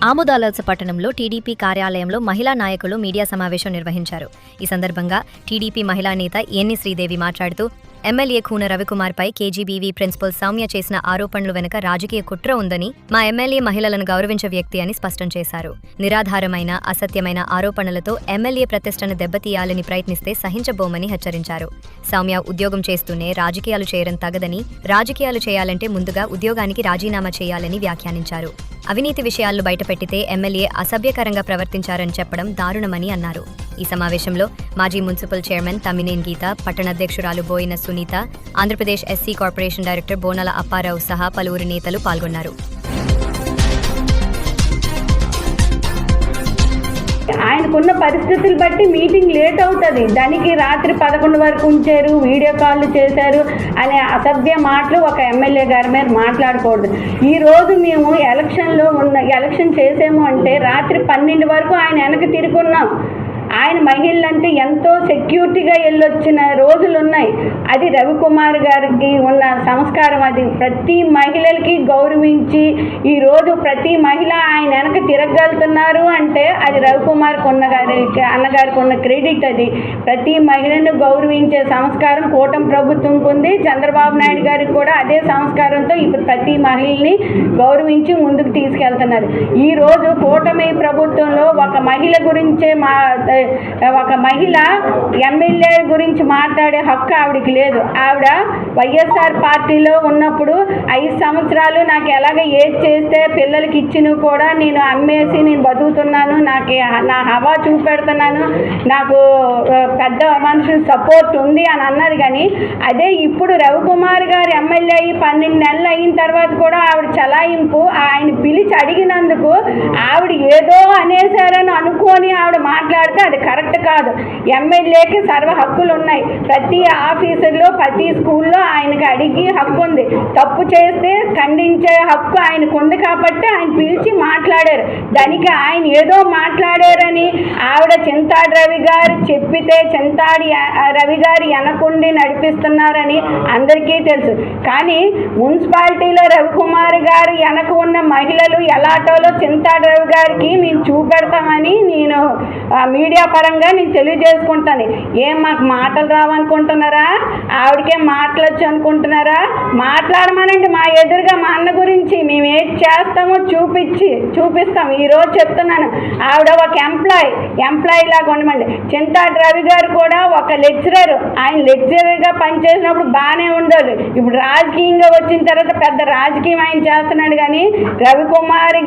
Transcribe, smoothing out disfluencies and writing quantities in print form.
ఆముదాలవలస పట్టణంలో టీడీపీ కార్యాలయంలో మహిళా నాయకులు మీడియా సమావేశం నిర్వహించారు. ఈ సందర్భంగా టీడీపీ మహిళా నేత ఎన్ని శ్రీదేవి మాట్లాడుతూ ఎమ్మెల్యే కూన రవికుమార్పై కేజీబీవీ ప్రిన్సిపల్ సౌమ్య చేసిన ఆరోపణలు వెనుక రాజకీయ కుట్ర ఉందని, మా ఎమ్మెల్యే మహిళలను గౌరవించే వ్యక్తి అని స్పష్టం చేశారు. నిరాధారమైన అసత్యమైన ఆరోపణలతో ఎమ్మెల్యే ప్రతిష్టను దెబ్బతీయాలని ప్రయత్నిస్తే సహించబోమని హెచ్చరించారు. సౌమ్య ఉద్యోగం చేస్తూనే రాజకీయాలు చేయడం తగదని, రాజకీయాలు చేయాలంటే ముందుగా ఉద్యోగానికి రాజీనామా చేయాలని వ్యాఖ్యానించారు. అవినీతి విషయాలను బయటపెట్టితే ఎమ్మెల్యే అసభ్యకరంగా ప్రవర్తించారని చెప్పడం దారుణమని అన్నారు. ఈ సమావేశంలో మాజీ మున్సిపల్ చైర్మన్ తమ్మినేని గీత, పట్టణ అధ్యక్షురాలు Boina Sunitha, Andhra Pradesh SC corporation director Bonala Appa Rao సహా పలువురు నేతలు పాల్గొన్నారు. ఆయనకున్న పరిస్థితులు బట్టి మీటింగ్ లేట్ అవుతుంది. దానికి రాత్రి 11 వరకు ఉంచారు, వీడియో కాల్ చేశారు అనే అసభ్య మాటలు ఒక ఎమ్మెల్యే గారి మీద మాట్లాడకూడదు. ఈరోజు మేము ఎలక్షన్ చేసాము అంటే రాత్రి 12 వరకు ఆయన వెనక్కి తిరుగున్నాం. ఆయన మహిళలంటే ఎంతో సెక్యూరిటీగా వెళ్ళొచ్చిన రోజులు ఉన్నాయి. అది రవికుమార్ గారికి ఉన్న సంస్కారం. అది ప్రతి మహిళలకి గౌరవించి ఈరోజు ప్రతి మహిళ ఆయన వెనక తిరగలుగుతున్నారు అంటే అది రవికుమార్కి అన్నగారికి ఉన్న క్రెడిట్. అది ప్రతి మహిళను గౌరవించే సంస్కారం కూటమి ప్రభుత్వంకి ఉంది. చంద్రబాబు నాయుడు గారికి కూడా అదే సంస్కారంతో ఇప్పుడు ప్రతి మహిళని గౌరవించి ముందుకు తీసుకెళ్తున్నారు. ఈరోజు కూటమి ప్రభుత్వంలో ఒక మహిళ గురించే ఒక మహిళ ఎమ్మెల్యే గురించి మాట్లాడే హక్కు ఆవిడకి లేదు. ఆవిడ వైఎస్ఆర్ పార్టీలో ఉన్నప్పుడు 5 సంవత్సరాలు నాకు ఎలాగ ఏది చేస్తే పిల్లలకి ఇచ్చినవి కూడా నేను అమ్మేసి నేను బతుకుతున్నాను, నా హవా చూపెడుతున్నాను, నాకు పెద్ద మనుషుల సపోర్ట్ ఉంది అని అన్నది. కానీ అదే ఇప్పుడు రవికుమార్ గారు ఎమ్మెల్యే అయ్యి 12 నెలలు అయిన తర్వాత కూడా ఆవిడ చలాయింపు ఆయన పిలిచి అడిగినందుకు ఆవిడ ఏదో అనేసారని అనుకొని ఆవిడ మాట్లాడితే అది కరెక్ట్ కాదు. ఎమ్మెల్యేకి సర్వ హక్కులు ఉన్నాయి. ప్రతి ఆఫీసులో ప్రతి స్కూల్లో ఆయనకి అడిగి హక్కు ఉంది. తప్పు చేస్తే ఖండించే హక్కు ఆయనకు ఉంది కాబట్టి ఆయన పిలిచి మాట్లాడారు. దానికి ఆయన ఏదో మాట్లాడారని ఆవిడ చింతాడి రవి గారు చెప్పితే చింతాడి రవి గారు వెనకుండి నడిపిస్తున్నారని అందరికీ తెలుసు. కానీ మున్సిపాలిటీలో రవికుమార్ గారు వెనక ఉన్న మహిళలు ఎలాటోలో చింతాడి రవి గారికి మేము చూపెడతామని నేను మీడియా పరంగా నేను తెలియజేసుకుంటాను. ఏం మాకు మాటలు రావనుకుంటున్నారా? ఆవిడకేం మాటలొచ్చు అనుకుంటున్నారా? మాట్లాడమనండి మా ఎదురుగా. మా అన్న గురించి మేము ఏది చేస్తామో చూపిస్తాం. ఈరోజు చెప్తున్నాను, ఆవిడ ఒక ఎంప్లాయీ లాగా ఉండమండి. చింతాడి రవి గారు కూడా ఒక లెక్చరర్. ఆయన లెక్చరర్గా పనిచేసినప్పుడు బాగానే ఉండదు. ఇప్పుడు రాజకీయంగా వచ్చిన తర్వాత పెద్ద రాజకీయం ఆయన చేస్తున్నాడు. కానీ రవికుమార్